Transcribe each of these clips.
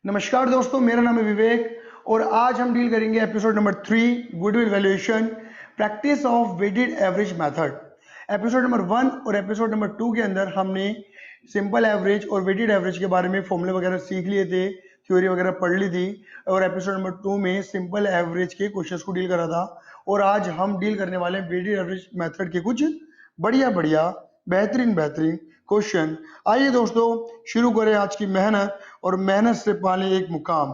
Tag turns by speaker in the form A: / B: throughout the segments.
A: नमस्कार दोस्तों, मेरा नाम है विवेक और आज हम डील करेंगे episode number 3 goodwill valuation practice of weighted average method. Episode number 1 और एपिसोड नंबर 2 के अंदर हमने सिंपल एवरेज और वेटेड एवरेज के बारे में फॉर्मूले वगैरह सीख लिए थे, थ्योरी वगैरह पढ़ ली थी और एपिसोड नंबर 2 में सिंपल एवरेज के क्वेश्चंस को डील करा था। और आज हम डील करने वाले हैं वेटेड एवरेज मेथड के कुछ बढ़िया बढ़िया बेहतरीन क्वेश्चन। आइए दोस्तों शुरू करें आज की मेहनत और मेहनत से पाले एक मुकाम।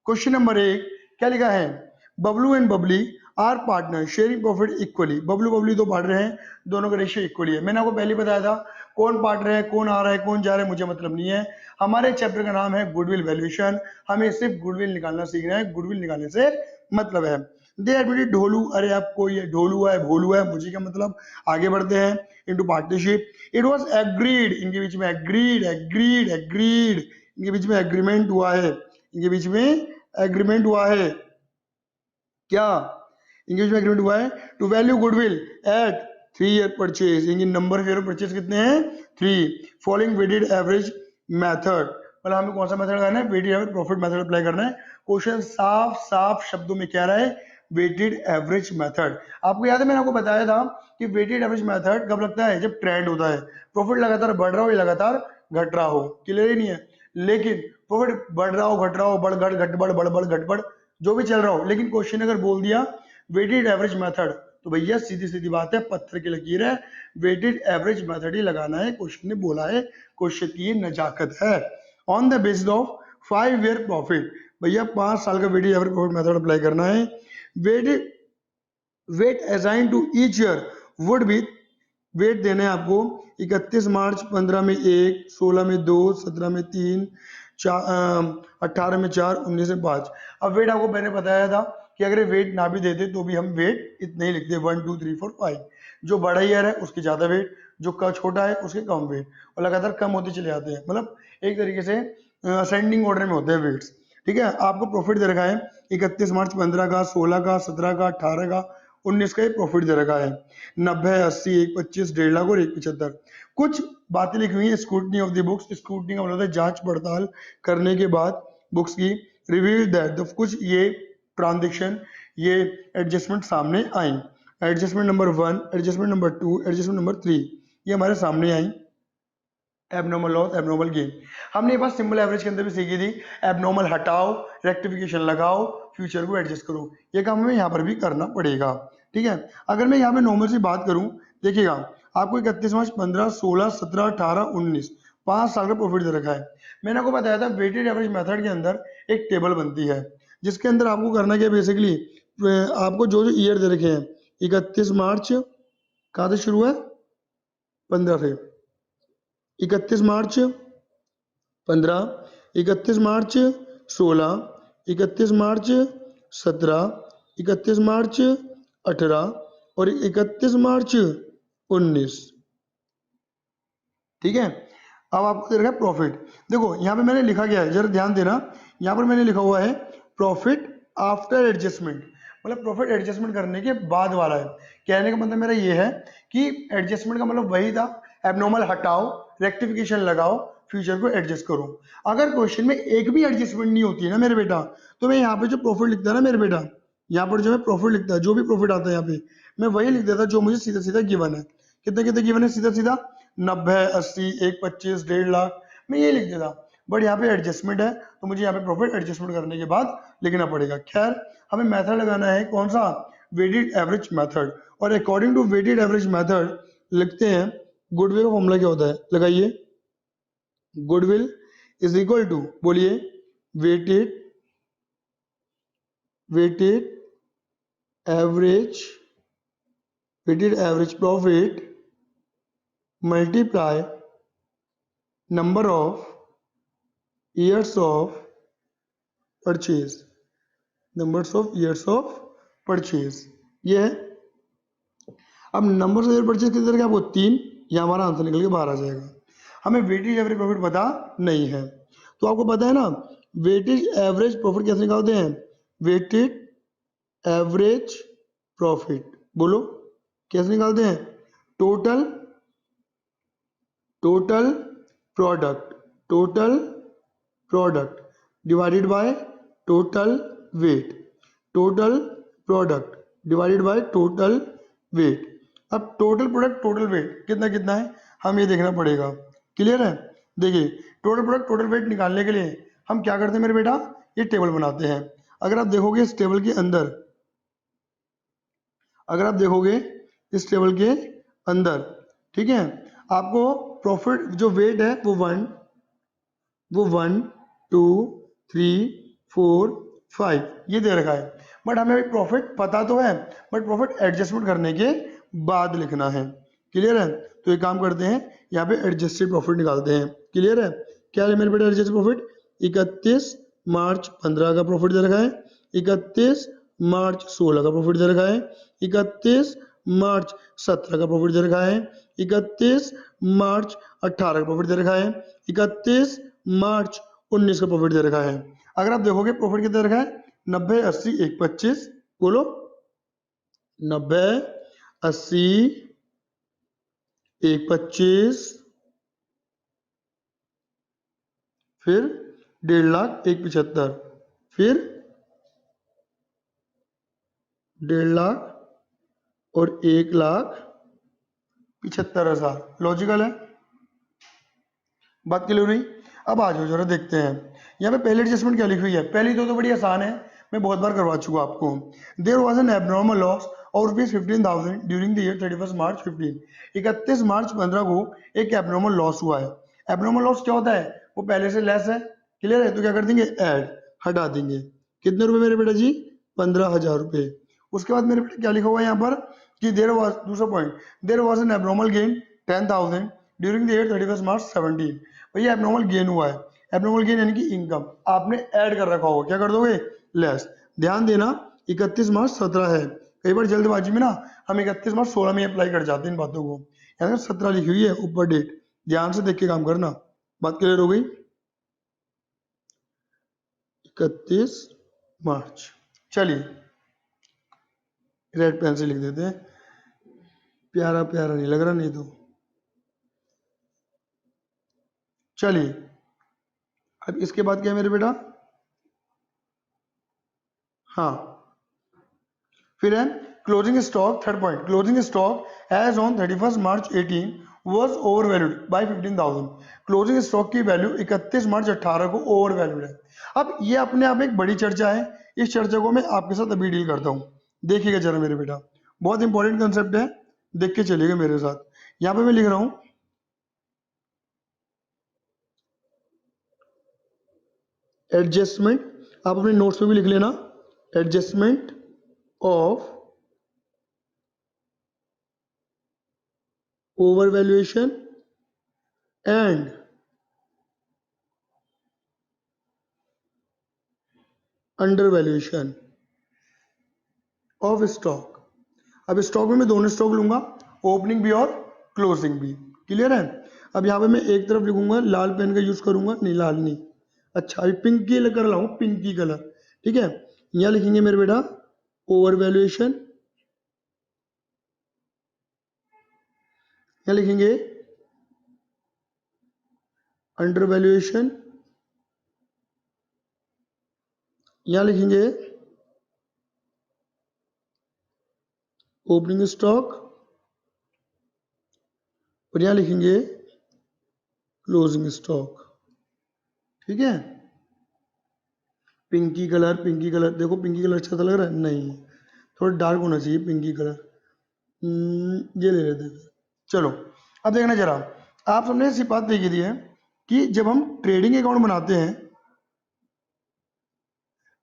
A: क्वेश्चन नंबर 1 क्या लिखा है? Bablu and Babli are partner sharing profit equally. Bablu Babli दो पार्टनर हैं, दोनों का रेशियो इक्वली है। मैंने आपको पहले ही बताया था कौन पार्टनर है, कौन आ रहा है, कौन जा रहा है, मुझे मतलब नहीं है। हमारे चैप्टर का नाम है गुडविल वैल्यूएशन। हमें सिर्फ गुडविल निकालना सीखना है, गुडविल निकालने से मतलब है। दे एडमिटेड ढोलू, अरे आपको ये ढोलू है भोलू है मुझे क्या मतलब। आगे बढ़ते हैं into partnership. It was agreed, इनके बीच में एग्रीड इनके बीच में एग्रीमेंट हुआ है, इनके बीच में एग्रीमेंट हुआ है। क्या इनके बीच में एग्रीमेंट हुआ है? To value goodwill at 3 year purchase. इनकी नंबर ऑफ ईयर परचेज कितने हैं? 3। फॉलोइंग वेटेड एवरेज मेथड, मतलब हमें कौन सा मेथड करना है? Weighted average profit method apply करना है। क्वेश्चन साफ साफ शब्दों में कह रहा है वेटेड एवरेज मेथड। आपको याद है मैंने आपको बताया था कि वेटेड एवरेज मेथड कब लगता है? जब ट्रेंड होता है, प्रॉफिट लगातार बढ़ रहा हो या लगातार घट रहा हो। क्लियर ही नहीं है? लेकिन प्रॉफिट बढ़ रहा हो घट रहा हो, बढ़ घट घट बढ़ घट बढ़ जो भी चल रहा हो, लेकिन क्वेश्चन अगर बोल दिया वेटेड एवरेज मेथड तो भैया सीधी सीधी बात है, पत्थर की लकीर है, वेटेड एवरेज मेथड ही लगाना है। क्वेश्चन ने बोला है, क्वेश्चन की नजाकत है। On the basis of 5 year profit, भैया 5 साल का weighted average profit method apply करना है। Weighted weight assign to each year would be, weight देना है आपको 31 मार्च, 15 में 1, 16 में 2, 17 में 3, 18 में 4, 19 में 5। अब वेट आपको मैंने बताया था कि अगर वेट ना भी देते तो भी हम वेट इतने ही लिखते हैं 1 2 3 4 5। जो बड़ा ईयर है उसके ज्यादा वेट, जो छोटा है उसके कम वेट, और लगातार कम होते चले जाते हैं। मतलब एक तरीके से असेंडिंग ऑर्डर में होते हैं वेट्स। ठीक है, आपको प्रॉफिट दे रखा है 31 मार्च 15 का, 16 का, 17 का, 18 का, 19 का ही प्रॉफिट दे रखा है। 90, 80, 125, 1.5 लाख और 175। कुछ बातें लिखी हुई है scrutiny of the books. Scrutiny का मतलब है जांच पड़ताल करने के बाद बुक्स की। रिवील दैट कुछ ये ट्रांजेक्शन, ये एडजस्टमेंट सामने आई। Adjustment number 1, adjustment number 2, adjustment number 3 ये हमारे सामने आई। एबनॉर्मल लॉस, एबनॉर्मल गेन हमने ये बात सिंपल एवरेज के अंदर भी सीखी थी। एबनॉर्मल हटाओ, रेक्टिफिकेशन लगाओ, फ्यूचर को एडजस्ट करो। ये काम हमें यहाँ पर भी करना पड़ेगा। ठीक है, अगर मैं यहाँ पे नॉर्मल सी बात करूँ, देखिएगा आपको 31 मार्च, 15, 16, 17, 18, 19 5 साल का प्रॉफिट दे रखा है। मैंने आपको बताया था वेटेड एवरेज मेथड के अंदर एक टेबल बनती है जिसके अंदर आपको करना क्या, बेसिकली आपको जो जो ईयर दे रखे हैं 31 मार्च कहाँ से शुरू है? 15 से। 31 मार्च 15, 31 मार्च 16, 31 मार्च 17, 31 मार्च 18 और 31 मार्च 19। ठीक है, अब आपको दे रखा है प्रॉफिट। देखो यहाँ पे मैंने लिखा गया है, जरा ध्यान देना, यहाँ पर मैंने लिखा हुआ है प्रॉफिट आफ्टर एडजस्टमेंट, मतलब प्रॉफिट एडजस्टमेंट करने के बाद वाला है। कहने का मतलब मेरा ये है कि एडजस्टमेंट का मतलब वही था, एबनॉर्मल हटाओ, रेक्टिफिकेशन लगाओ, फ्यूचर को एडजस्ट करो। अगर क्वेश्चन में एक भी एडजस्टमेंट नहीं होती है ना मेरे बेटा, तो मैं यहाँ पे जो प्रॉफिट लिखता है ना मेरे बेटा, यहाँ पर जो है प्रॉफिट लिखता है, जो भी प्रॉफिट आता है यहाँ पे मैं वही लिख देता जो मुझे सीधा सीधा गिवन है। कितने कितने गिवन है सीधा सीधा? 90, 80, 125, 1.5 लाख, मैं ये लिख देता। बट यहाँ पे एडजस्टमेंट है तो मुझे यहाँ पे प्रॉफिट एडजस्टमेंट करने के बाद लिखना पड़ेगा। खैर हमें मेथड लगाना है कौन सा? Weighted average method. और according to weighted average method लिखते हैं गुडविल का फॉर्मूला क्या होता है, लगाइए। गुडविल इज इक्वल टू, बोलिए, weighted weighted average weighted average profit multiply number of years of purchase, numbers of years of purchase. ये है। अब नंबर ऑफ ईयर परचेज कितने तरह के आपको? 3। ये हमारा आंसर निकल के बाहर आ जाएगा। हमें वेटेज एवरेज प्रॉफिट पता नहीं है, तो आपको पता है ना वेटेज एवरेज प्रॉफिट कैसे निकालते हैं? वेटेड एवरेज प्रॉफिट, बोलो कैसे निकालते हैं? Total total product, total product divided by total weight, total product divided by total weight. अब टोटल प्रोडक्ट टोटल वेट कितना कितना है हम ये देखना पड़ेगा। क्लियर है? देखिए टोटल प्रोडक्ट टोटल वेट निकालने के लिए हम क्या करते हैं मेरे बेटा, ये टेबल बनाते हैं। अगर आप देखोगे इस टेबल के अंदर, अगर आप देखोगे इस टेबल के अंदर, ठीक है, आपको प्रॉफिट जो वेट है वो 1 2 3 4 5 ये दे रखा है। बट हमें अभी प्रॉफिट पता तो है, बट प्रॉफिट एडजस्टमेंट करने के बाद लिखना है। क्लियर है? तो एक काम करते हैं, यहाँ पे एडजस्टेड प्रॉफिट निकालते हैं। क्लियर है? क्या है मेरे बेटा एडजस्टेड प्रॉफिट? 31 मार्च 15 का प्रॉफिट दे रखा है, 31 मार्च 16 का प्रॉफिट दे रखा है, 31 मार्च 17 का प्रॉफिट दे रखा है, 31 मार्च 18 का प्रॉफिट दे रखा है, 31 मार्च 19 का प्रॉफिट दे रखा है। अगर आप देखोगे प्रॉफिट कितना दे रखा है, 90 80 1 25, बोलो 90 80 1 25, फिर 1.5 लाख 1 75, फिर 1.5 लाख और 1,75,000। लॉजिकल है? बात क्लियर हो रही? अब आ जाओ जरा देखते हैं यहाँ पे पहली एडजस्टमेंट क्या लिखी हुई है। पहली दो तो बड़ी आसान है, मैं बहुत बार करवा चुका आपको। There was an abnormal loss और ₹15,000 during the year 31 March 15। 31 March 15 को एक एबनॉर्मल लॉस हुआ है। एबनॉर्मल लॉस क्या होता है, वो पहले से लेस है। क्लियर है? तो क्या कर देंगे, ऐड, हटा देंगे। कितने रुपए मेरे बेटा जी, 15,000 रुपये। उसके बाद मेरे बेटा क्या लिखा हुआ है यहाँ पर कि देयर वाज, दूसरा point, there was an abnormal gain 10,000 during the year 31 March 17। भैया एबनॉर्मल गेन हुआ है, एबनॉर्मल गेन यानी कि इनकम आपने ऐड कर रखा होगा, क्या कर दोगे, लेस। ध्यान देना 31 मार्च 17 है, कई बार जल्दबाजी में ना हम 31 मार्च 16 में अप्लाई कर जाते हैं इन बातों को। यहाँ 17 लिखी हुई है ऊपर डेट, ध्यान से देख के काम करना। बात क्लियर हो गई? 31 मार्च। चलिए रेड पेन से लिख देते हैं, प्यारा प्यारा नहीं लग रहा नहीं तो। चलिए अब इसके बाद क्या है मेरे बेटा, हाँ फिर है closing stock. Third point, closing stock as on 31 March 18 was overvalued by 15,000। Closing stock की वैल्यू 31 मार्च 18 को ओवर वैल्यूड है। अब ये अपने आप एक बड़ी चर्चा है, इस चर्चा को मैं आपके साथ अभी डील करता हूँ। देखिएगा जरा मेरे बेटा, बहुत इंपॉर्टेंट कंसेप्ट है, देख के चलिएगा मेरे साथ। यहाँ पे मैं लिख रहा हूँ एडजस्टमेंट, आप अपने नोट्स में भी लिख लेना, adjustment of over valuation and under valuation of stock. अब स्टॉक में मैं दोनों स्टॉक लूंगा, ओपनिंग भी और क्लोजिंग भी। क्लियर है? अब यहाँ पे मैं एक तरफ लिखूंगा, लाल पेन का यूज करूंगा, नहीं लाल नहीं, अच्छा अभी पिंकी कलर लाऊं, पिंकी कलर, ठीक है। यहाँ लिखेंगे मेरे बेटा ओवर वैल्यूएशन, यहाँ लिखेंगे अंडर वैल्यूएशन, यहाँ लिखेंगे ओपनिंग स्टॉक और यहाँ लिखेंगे क्लोजिंग स्टॉक। ठीक है, पिंकी कलर, पिंकी कलर, देखो पिंकी कलर अच्छा तो लग रहा है, नहीं थोड़ा डार्क होना चाहिए पिंकी कलर, ये ले लेते हैं। चलो अब देखना जरा, आप सबने ऐसी बात देखी थी है कि जब हम ट्रेडिंग अकाउंट बनाते हैं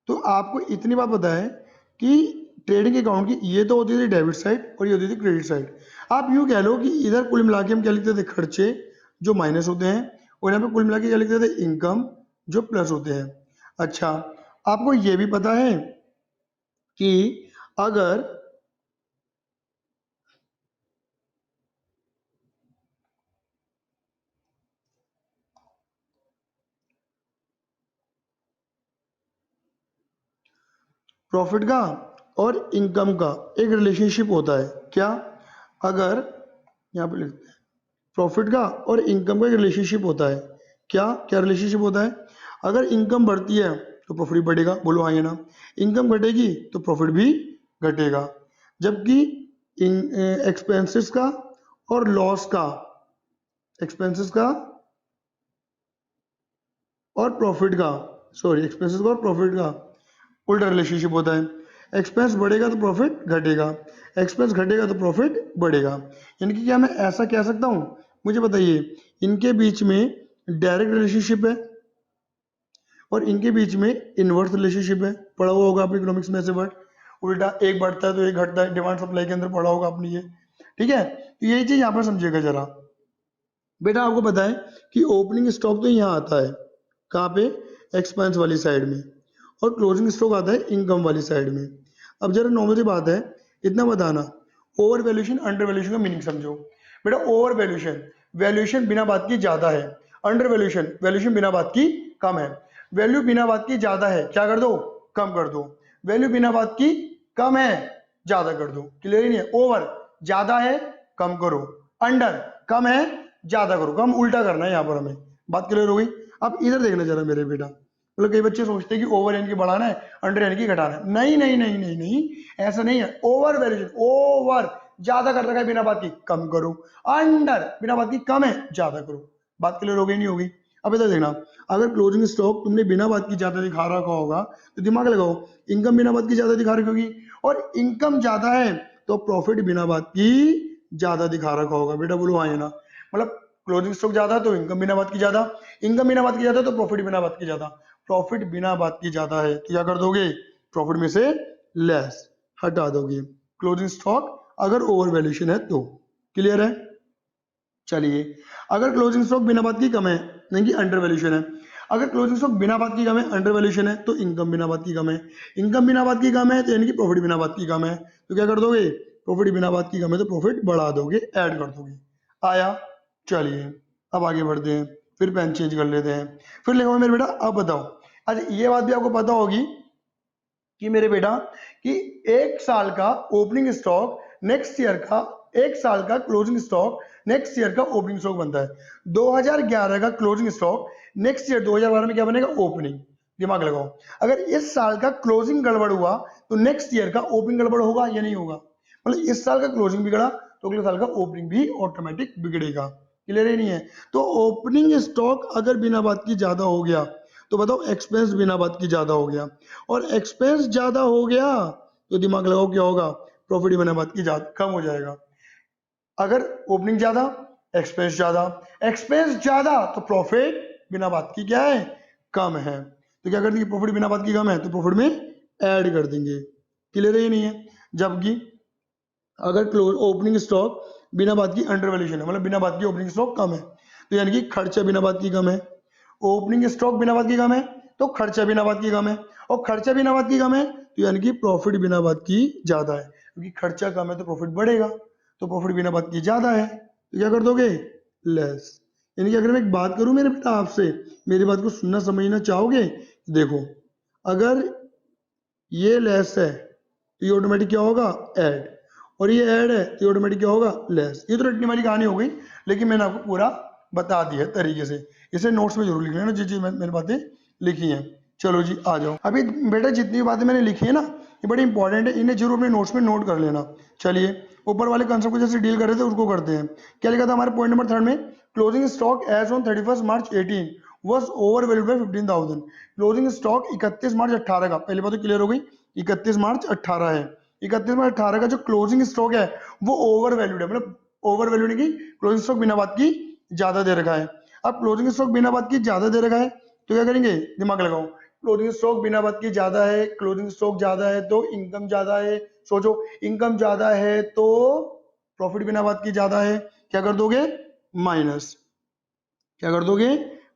A: तो आपको इतनी बात पता है कि ट्रेडिंग अकाउंट की ये तो होती थी डेबिट साइड और ये होती थी क्रेडिट साइड। आप यूँ कह लो कि इधर कुल मिला के हम क्या लिखते थे, खर्चे जो माइनस होते हैं, और यहाँ पे कुल मिला के क्या लिखते थे, इनकम जो प्लस होते हैं। अच्छा आपको ये भी पता है कि अगर प्रॉफिट का और इनकम का एक रिलेशनशिप होता है, क्या, अगर यहाँ पे लिखते हैं प्रॉफिट का और इनकम का एक रिलेशनशिप होता है, क्या क्या रिलेशनशिप होता है, अगर इनकम बढ़ती है तो प्रॉफिट भी बढ़ेगा, बोलो हाँ या ना। इनकम घटेगी तो प्रॉफिट भी घटेगा। जबकि एक्सपेंसेस का और लॉस का, एक्सपेंसेस का और प्रॉफिट का, सॉरी एक्सपेंसेस का और प्रॉफिट का उल्टा रिलेशनशिप होता है। एक्सपेंस बढ़ेगा तो प्रॉफिट घटेगा, एक्सपेंस घटेगा तो प्रॉफिट बढ़ेगा। यानी कि क्या मैं ऐसा कह सकता हूँ, मुझे बताइए, इनके बीच में डायरेक्ट रिलेशनशिप है और इनके बीच में इनवर्स रिलेशनशिप है। पढ़ा हुआ होगा आपने इकोनॉमिक्स में ऐसे वर्ड, उल्टा एक बढ़ता है तो एक घटता है, डिमांड सप्लाई के अंदर पढ़ा होगा आपने ये, ठीक है। तो यही चीज यहाँ पर समझिएगा जरा। बेटा आपको पता है कि ओपनिंग स्टॉक तो यहाँ आता है, कहाँ पे, एक्सपेंस वाली साइड में, और क्लोजिंग स्टॉक आता है इनकम वाली साइड में। अब जरा नॉर्मल सी बात है, इतना बताना, ओवर वैल्यूएशन अंडर वैल्यूएशन का मीनिंग समझो। बेटा ओवर वैल्यूएशन, वैल्यूएशन बिना बात की ज्यादा है। अंडर वैल्यूएशन, वैल्यूएशन बिना बात की कम है। वैल्यू बिना बात की ज्यादा है, क्या कर दो, कम कर दो। वैल्यू बिना बात की कम है, ज्यादा कर दो। क्लियर ही नहीं है। ओवर ज्यादा है, कम करो। अंडर कम है, ज्यादा करो। कम उल्टा करना है यहाँ पर हमें। बात क्लियर हो गई। अब इधर देखना जरा मेरे बेटा, मतलब कई बच्चे सोचते हैं कि ओवर यानी कि बढ़ाना है, अंडर यानी कि घटाना है। नहीं नहीं नहीं नहीं नहीं, ऐसा नहीं है। ओवर वैल्यूएशन, ओवर ज्यादा कर रखा है बिना बात की, कम करो। अंडर बिना बात की कम है, ज्यादा करो। बात क्लियर हो गई नहीं होगी। अब इधर देखना, अगर क्लोजिंग स्टॉक तुमने बिना बात की ज्यादा दिखा रखा होगा तो दिमाग लगाओ, इनकम बिना बात की ज्यादा दिखा रखी होगी, और इनकम ज्यादा है तो प्रॉफिट बिना बात की ज्यादा दिखा रखा होगा। बेटा बोलो हाँ या ना। मतलब क्लोजिंग स्टॉक ज्यादा तो इनकम बिना बात की ज्यादा, इनकम बिना बात की ज्यादा तो प्रॉफिट बिना बात की ज्यादा, प्रॉफिट बिना बात की ज्यादा है तो क्या कर दोगे, प्रॉफिट में से लेस हटा दोगे। क्लोजिंग स्टॉक अगर ओवर वैल्यूएशन है तो। क्लियर है। चलिए, अगर क्लोजिंग स्टॉक बिना बात की कम है, यानी कि अंडर वैल्यूएशन है। अगर क्लोजिंग स्टॉक बिना बात की कम है, अंडर वैल्यूएशन है, तो इनकम बिना बात की कम है। इनकम बिना बात की कम है तो यानी कि प्रॉफिट बिना बात की कम है, तो क्या कर दोगे, प्रॉफिट बिना बात की कम है तो प्रॉफिट बढ़ा दोगे, ऐड कर दोगे। आया। चलिए अब आगे बढ़ते हैं, फिर पेन चेंज कर लेते हैं, फिर लिखो मेरे बेटा। अब बताओ, अच्छा ये बात भी आपको पता होगी कि मेरे बेटा कि एक साल का ओपनिंग स्टॉक नेक्स्ट ईयर का, एक साल का क्लोजिंग स्टॉक नेक्स्ट ईयर का ओपनिंग स्टॉक बनता है। 2011 का क्लोजिंग स्टॉक नेक्स्ट ईयर 2012 में क्या बनेगा, ओपनिंग। दिमाग लगाओ, अगर इस साल का क्लोजिंग गड़बड़ हुआ तो नेक्स्ट ईयर का ओपनिंग गड़बड़ होगा या नहीं होगा। मतलब इस साल का क्लोजिंग बिगड़ा तो अगले साल का ओपनिंग भी ऑटोमेटिक बिगड़ेगा। क्लियर ही नहीं है। तो ओपनिंग स्टॉक अगर बिना बात की ज्यादा हो गया तो बताओ एक्सपेंस बिना बात की ज्यादा हो गया, और एक्सपेंस ज्यादा हो गया तो दिमाग लगाओ क्या होगा, प्रॉफिट बिना बात की ज्यादा कम हो जाएगा। अगर ओपनिंग ज्यादा, एक्सपेंस ज्यादा, एक्सपेंस ज्यादा तो प्रॉफिट बिना बात की क्या है, कम है। तो क्या कर देंगे, प्रॉफिट बिना बात की कम है तो प्रॉफिट में ऐड कर देंगे। क्लियर ही नहीं है। जबकि अगर क्लोज ओपनिंग स्टॉक बिना बात की अंडर वैल्यूएशन है, मतलब बिना बात की ओपनिंग स्टॉक कम है, तो यानी कि खर्चा बिना बात की कम है। ओपनिंग स्टॉक बिना बात की कम है तो खर्चा बिना बात की कम है, और खर्चा बिना बात की कम है तो यानी कि प्रॉफिट बिना बात की ज्यादा है, क्योंकि खर्चा कम है तो प्रॉफिट बढ़ेगा, तो प्रॉफिट बिना बात की ज्यादा है तो क्या कर दोगे, लेस। यानी कि अगर मैं एक बात करूं मेरे बेटा आपसे, मेरी बात को सुनना समझना चाहोगे। देखो, अगर ये लेस है तो ये ऑटोमेटिक क्या होगा, ऐड, और ये ऐड है तो ये ऑटोमेटिक क्या होगा, लेस। ये तो रटने वाली कहानी हो गई, लेकिन मैंने आपको पूरा बता दिया तरीके से। इसे नोट्स में जरूर लिख लेना जी जी मैंने बातें लिखी हैं। चलो जी आ जाओ। अभी बेटा जितनी भी बातें मैंने लिखी है ना, ये बड़ी इंपॉर्टेंट है, इन्हें जरूर अपने नोट्स में नोट कर लेना। चलिए ऊपर वाले कंसेप्ट को जैसे डील कर रहे थे उसको करते हैं। क्या लिखा था हमारे पॉइंट नंबर 3 में, closing stock as on 31 March 18 was overvalued by 15,000। Closing stock 31 March 18 का, पहली बात तो क्लियर हो गई, 31 मार्च 18 है। 31 मार्च 18 का जो क्लोजिंग स्टॉक है वो ओवर वैल्यूड है, मतलब ओवर वैल्यूड की क्लोजिंग स्टॉक बिना बात की ज्यादा दे रखा है। अब क्लोजिंग स्टॉक बिना बात की ज्यादा दे रखा है तो क्या करेंगे, दिमाग लगाओ। क्लोजिंग स्टॉक बिना बात की ज्यादा है, क्लोजिंग स्टॉक ज्यादा है तो इनकम ज्यादा है। सोचो, इनकम ज्यादा है तो प्रॉफिट बिना बात की ज्यादा है, क्या कर दोगे, माइनस। क्या कर दोगे,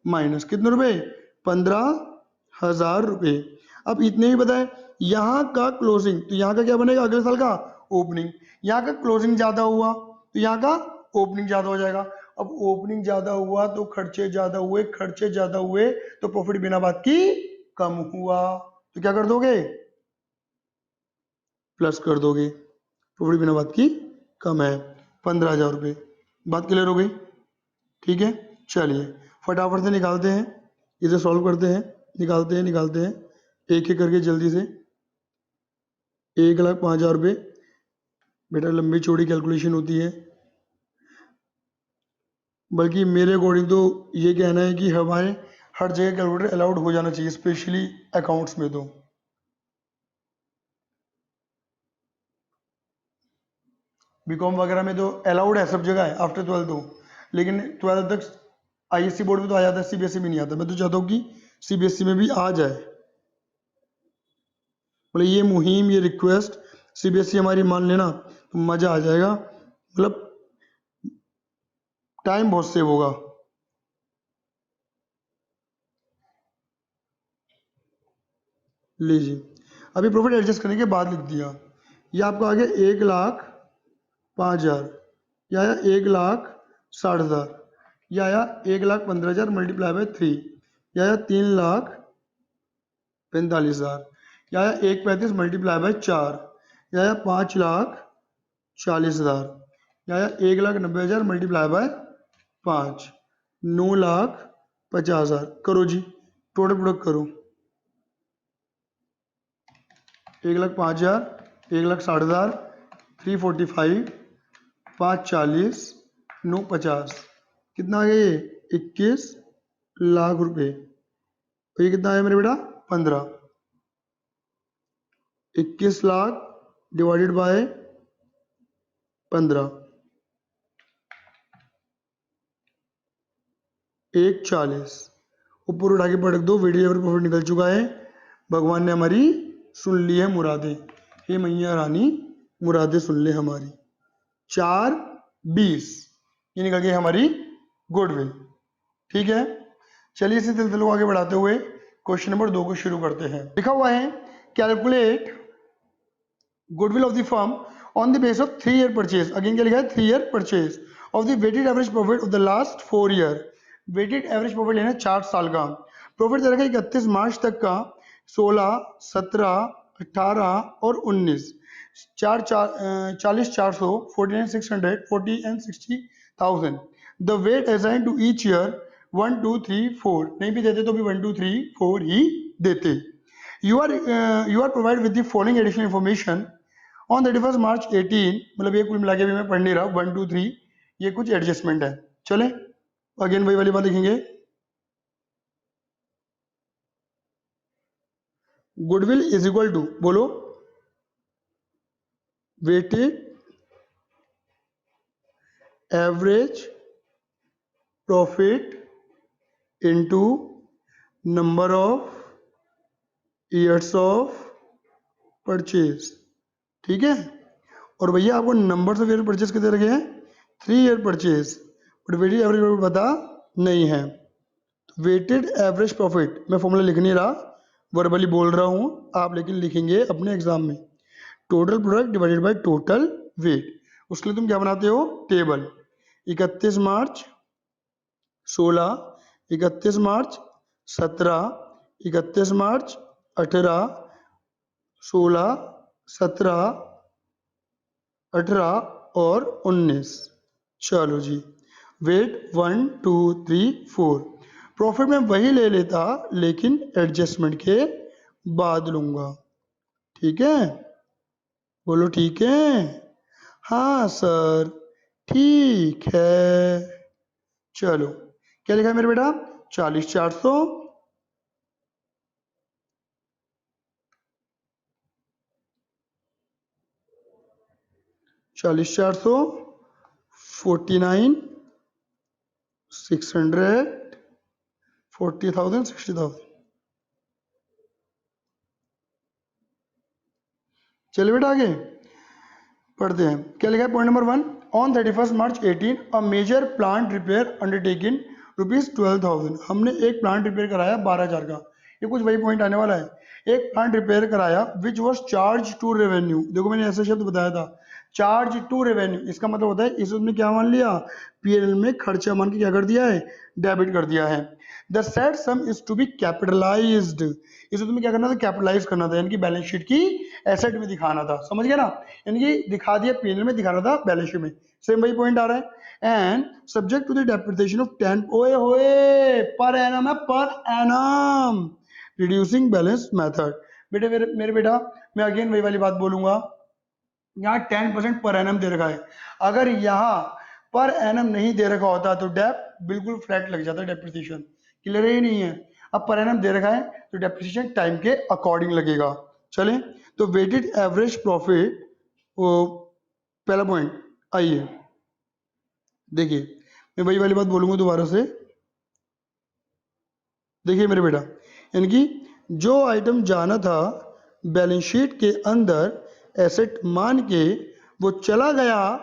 A: माइनस। कितने रुपए, 15,000 रुपए। अब इतने ही बताए, यहाँ का क्लोजिंग तो यहाँ का क्या बनेगा, अगले साल का ओपनिंग। यहाँ का क्लोजिंग ज्यादा हुआ तो यहाँ का ओपनिंग ज्यादा हो जाएगा। अब ओपनिंग ज्यादा हुआ तो खर्चे ज्यादा हुए, खर्चे ज्यादा हुए तो प्रॉफिट बिना बात की कम हुआ, तो क्या कर दोगे, प्लस कर दोगे। प्रॉफिट बिना बात की कम है, 15,000 रुपये। बात क्लियर हो गई, ठीक है। चलिए फटाफट से निकालते हैं, इसे सॉल्व करते हैं। निकालते हैं एक एक करके जल्दी से। 1,05,000 रुपये। बेटा लंबी चौड़ी कैलकुलेशन होती है, बल्कि मेरे अकॉर्डिंग तो ये कहना है कि हमारे हर जगह कैलकुलेटर अलाउड हो जाना चाहिए, स्पेशली अकाउंट्स में। तो बीकॉम वगैरह में तो अलाउड है, सब जगह है आफ्टर 12 तो, लेकिन 12 तक आईएससी बोर्ड में तो आ जाता है, सीबीएसई में नहीं आता। मैं तो चाहता हूँ कि सीबीएसई में भी आ जाए। मतलब ये मुहिम, ये रिक्वेस्ट सीबीएसई हमारी मान लेना तो मज़ा आ जाएगा, मतलब टाइम बहुत सेव होगा। लीजिए, अभी प्रॉफिट एडजस्ट करने के बाद लिख दिया। ये आपका आ गया 1,05,000, या आया 1,60,000, या आया 1,15,000 मल्टीप्लाई बाय 3, या आया 3,45,000, या आया 1,35 मल्टीप्लाई बाय 4, या आया 5,40,000, या आया 1,90,000 मल्टीप्लाई बाय 5, 9,50,000। करो जी, टोटल प्रोडक्ट करो। 1,05,000, 1,60,000, 345, 540, 950, कितना आ गया ये? 21 लाख रुपए। तो ये कितना आया मेरे बेटा? 15। 21 लाख डिवाइडेड बाय 15, 1,40। ऊपर उठा के पटक दो, वीडियो पर प्रॉफिट निकल चुका है। भगवान ने हमारी सुन ली है मुरादें, हे मैया रानी मुरादें सुन ले हमारी। 4,20 ये निकल गई हमारी गुडविल। ठीक है, चलिए इसी सिलसिले को आगे बढ़ाते हुए क्वेश्चन नंबर 2 को शुरू करते हैं। लिखा हुआ है calculate goodwill of the firm on the base of 3 year purchase. Again क्या लिखा है? 3 year purchase of the weighted average profit of the last 4 year. Weighted average profit लेना 4 साल का। प्रॉफिट दे रखा है 31 मार्च तक का 16, 17, 18 और 19। 40,400, 49,600, 40 and 60,000। The weight assign to each year 1, 2, 3, 4। नहीं भी देते तो भी 1, 2, 3, 4 ही देते। You are provide with the following additional information on 31 March 18। मतलब ये कुल मिला के भी मैं पढ़ नहीं रहा, 1, 2, 3 ये कुछ एडजस्टमेंट है। चले अगेन वही वाली बात लिखेंगे। गुडविल इज इक्वल टू, बोलो, weighted average profit into number of years of purchase. ठीक है, और भैया आपको नंबर ऑफ ईयर परचेज कितने रखे हैं? 3 year purchase, but weighted average profit पता नहीं है। वेटेड एवरेज प्रॉफिट मैं फॉर्मूला लिख नहीं रहा, वर्बली बोल रहा हूँ, आप लेकिन लिखेंगे अपने एग्जाम में। Total product divided by total weight. उसके लिए तुम क्या बनाते हो? टेबल। 31 मार्च 16, 31 मार्च 17, 31 मार्च 18, 16, 17, 18 और 19। चलो जी, वेट 1, 2, 3, 4। प्रॉफिट में वही ले लेता लेकिन एडजस्टमेंट के बाद लूंगा। ठीक है, बोलो ठीक है। हाँ सर ठीक है। चलो क्या लिखा है मेरे बेटा? 40,400, 40,400, 49,600, 40,000, 60,000। चलिए बेटा आगे पढ़ते हैं। क्या लिखा है? Point number 1, on 31 March 18 a major plant repair undertaken ₹12,000। हमने एक प्लांट रिपेयर कराया 12,000 का। ये कुछ वही पॉइंट आने वाला है। एक प्लांट रिपेयर कराया which was charge to revenue. देखो मैंने ऐसा शब्द बताया था, चार्ज टू रेवेन्यू। इसका मतलब होता है इसने क्या मान लिया? पीएनएल में खर्चा मान के क्या कर दिया है? डेबिट कर दिया है। The said sum is to be capitalised. इसे तुम्हें क्या करना था? कैपिटलाइज करना था, यानी कि बैलेंस शीट की एसेट में दिखाना था। समझ गया ना? यानी कि दिखा दिया, पीएनएल में दिखाना था, बैलेंस शीट में। सेम वही पॉइंट आ रहा है। And subject to the depreciation of 10, ओए होए, पर एनम है, per annum. Reducing balance method. बेटे मेरे बेटा मैं अगेन वही वाली बात बोलूंगा, यहाँ 10% पर एनम दे रखा है, अगर यहाँ पर एनम नहीं दे रखा होता तो डेप बिल्कुल फ्लैट लग जाता, डेप्रिसिएशन क्लियर ही नहीं है। अब पर एनम दे रखा है तो डेप्रिसिएशन टाइम के अकॉर्डिंग लगेगा। चलें तो वेटेड एवरेज प्रॉफिट, पहला पॉइंट आइए देखिए, मैं वही वाली बात बोलूंगा दोबारा से। देखिए मेरे बेटा, यानी कि जो आइटम जाना था बैलेंस शीट के अंदर एसेट मान के, वो चला गया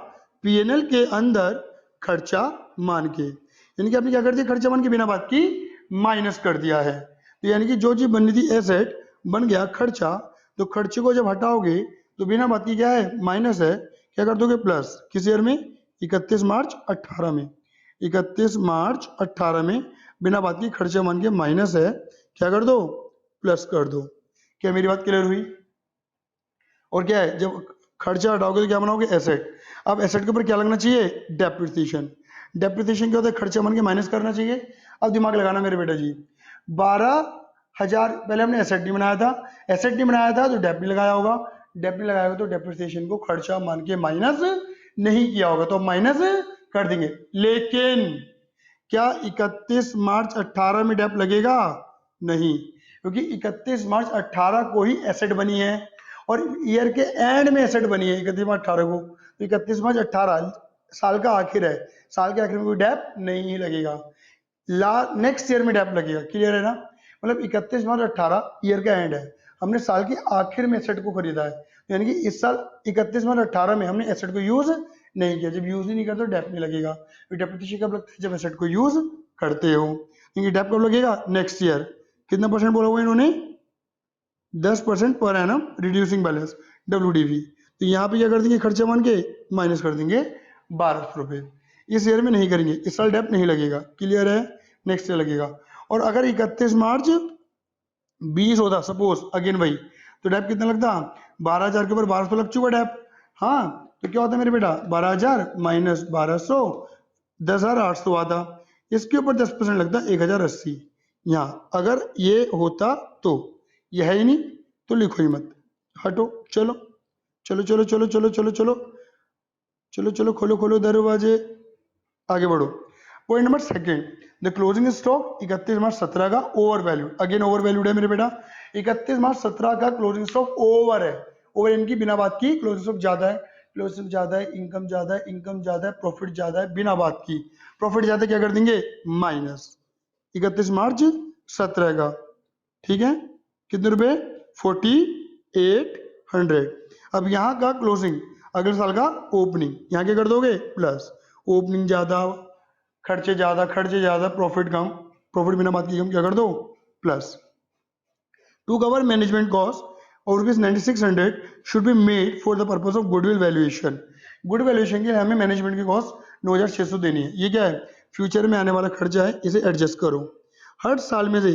A: पीएनएल के अंदर खर्चा मान के। यानी कि आपने क्या कर दिया, खर्चा मान के बिना बात की माइनस कर दिया है। तो यानी कि जो चीज बननी थी एसेट बन गया खर्चा, तो खर्चे को जब हटाओगे तो बिना बात की क्या है, माइनस है, क्या कर दोगे प्लस। किस ईयर में, 31 मार्च 18 में, 31 मार्च 18 में बिना बात की खर्चा मान के माइनस है, क्या कर दो, प्लस कर दो। क्या मेरी बात क्लियर हुई? और क्या है, जब खर्चा हटाओगे तो क्या बनाओगे, एसेट। अब एसेट के ऊपर क्या लगना चाहिए, डेप्रिसिएशन। डेप्रिसिएशन क्या होता है, खर्चा मान के माइनस करना चाहिए। अब दिमाग लगाना मेरे बेटा जी, 12,000 पहले हमने एसेट नहीं बनाया था, एसेट नहीं बनाया था तो डेप नहीं लगाया होगा, डेप नहीं लगाया होगा तो डेप्रिसिएशन को खर्चा मान के माइनस नहीं किया होगा, तो माइनस कर देंगे। लेकिन क्या 31 मार्च 18 में डेप लगेगा, नहीं, क्योंकि 31 मार्च 18 को ही एसेट बनी है और ईयर के एंड में एसेट बनी है 31 मार्च 18 को, तो 31 मार्च 18 साल का आखिर है, साल के आखिर में कोई डेप नहीं लगेगा, नेक्स्ट ईयर में डेप लगेगा। क्लियर है ना, मतलब 31 मार्च 18 ईयर का एंड है, हमने साल के आखिर में एसेट को खरीदा है, यानी कि इस साल 31 मार्च 18 में हमने एसेट को यूज नहीं किया, जब यूज ही नहीं करते तो डेप नहीं लगेगा। डेप्रिसिएशन कब लगता है, जब एसेट को यूज करते हो, क्योंकि डेप कब लगेगा, नेक्स्ट ईयर। कितना परसेंट बोला हुआ इन्होंने, 10% per annum reducing balance, WDV। तो यहाँ पे क्या कर देंगे, खर्चा मान के माइनस कर देंगे 1200 रुपये। इस ईयर में नहीं करेंगे, इस साल डेप नहीं लगेगा, क्लियर है, नेक्स्ट ईयर लगेगा। और अगर 31 मार्च 20 होता सपोज, अगेन भाई, तो डेप कितना लगता, 12,000 के ऊपर 1200 लग चुका डेप। हाँ, तो क्या होता है मेरे बेटा, 12,000 माइनस 1200, 10,800 आता, इसके ऊपर 10% लगता 1,080। यहाँ अगर ये होता तो, ये है ही नहीं तो लिखो ही मत, हटो। चलो चलो चलो चलो चलो चलो चलो चलो चलो, खोलो खोलो दरवाजे, आगे बढ़ो। Point number second, the closing stock 31 March 17 का over valued, again over valued है मेरे बेटा, 31 मार्च 17 का क्लोजिंग स्टॉक ओवर है, ओवर इनकी बिना बात की, क्लोजिंग स्टॉक ज्यादा है, क्लोजिंग स्टॉक ज्यादा है, इनकम ज्यादा है, इनकम ज्यादा है, प्रॉफिट ज्यादा है, बिना बात की प्रॉफिट ज्यादा, क्या कर देंगे, माइनस 31 मार्च 17 का, ठीक है, कितने रुपए, 4800। अब यहाँ का क्लोजिंग, अगले साल का ओपनिंग, यहाँ क्या कर दोगे, प्लस, ओपनिंग ज्यादा, खर्चे ज्यादा, प्रॉफिट कम, प्रॉफिट बिना बात की कम, क्या कर दो, plus. To cover management cost और ₹9600 should be made for the purpose of goodwill valuation. Good valuation के लिए हमें मैनेजमेंट की कॉस्ट 9600 देनी है। ये क्या है, फ्यूचर में आने वाला खर्चा है, इसे एडजस्ट करो हर साल में से,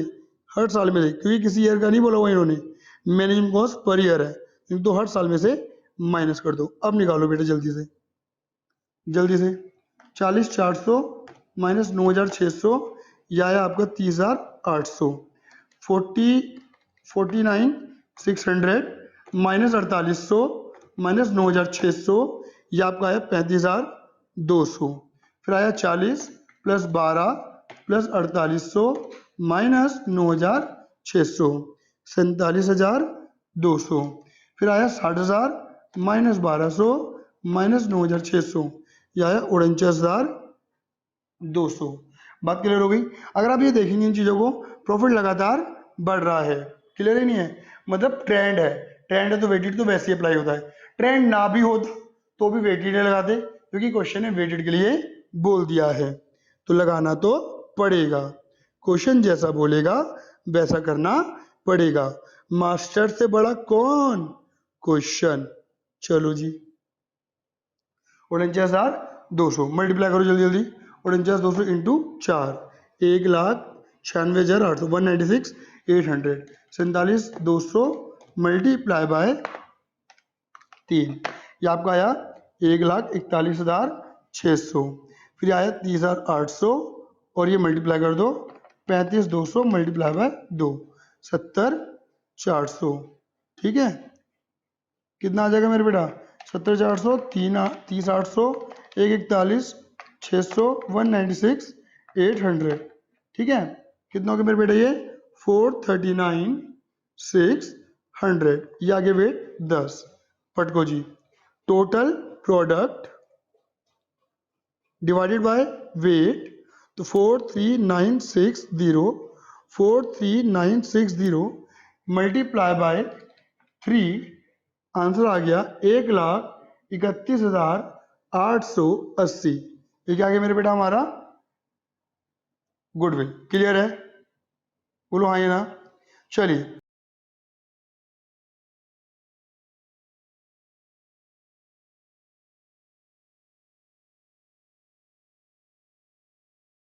A: क्योंकि किसी ईयर का नहीं बोला हुआ इन्होंने, मैनेजमेंट कॉस्ट पर ईयर है, तो हर साल में से माइनस कर दो। अब निकालो बेटा जल्दी से 40,400 माइनस 9,600, यह आया आपका 30,800, 49,600 माइनस 4,800 माइनस 9,600, यह आपका आया 35,200, फिर आया 40 प्लस 12 प्लस 4,800 माइनस 9,600, 47,200, फिर आया 60,000 माइनस 1,200 माइनस 9,600, यह आया 49,200। बात क्लियर हो गई? अगर आप ये देखेंगे इन चीजों को, प्रॉफिट लगातार बढ़ रहा है, क्लियर ही नहीं है, मतलब ट्रेंड है तो वेटेड तो वैसे ही अप्लाई होता है, ट्रेंड ना भी होता तो भी वेटेड लगाते, क्योंकि क्वेश्चन है वेटेड के लिए बोल दिया है, तो लगाना तो पड़ेगा, क्वेश्चन जैसा बोलेगा वैसा करना पड़ेगा। मास्टर से बड़ा कौन, क्वेश्चन। चलो जी, 49,200 मल्टीप्लाई करो जल्दी जल्दी, 49,200 इंटू 4, 1,96,800, 196,800, 47,200 मल्टीप्लाई बाय 3, ये आपका आया 1,41,600, फिर आया 30,800 और ये मल्टीप्लाई कर दो 35,200 मल्टीप्लाई बाय 2, 70,400। ठीक है, कितना आ जाएगा मेरे बेटा? 70,400, 30,800, 141, 600, 196, 800। ठीक है, कितना हो गया मेरे बेटा? ये 439,600। ये आगे वेट 10। पटको जी, total product divided by weight, तो 43960 मल्टीप्लाई बाय 3, आंसर आ गया 1,31,880। ये क्या आ गया मेरे बेटा? हमारा गुडविल। क्लियर है? बोलो हाँ या ना। चलिए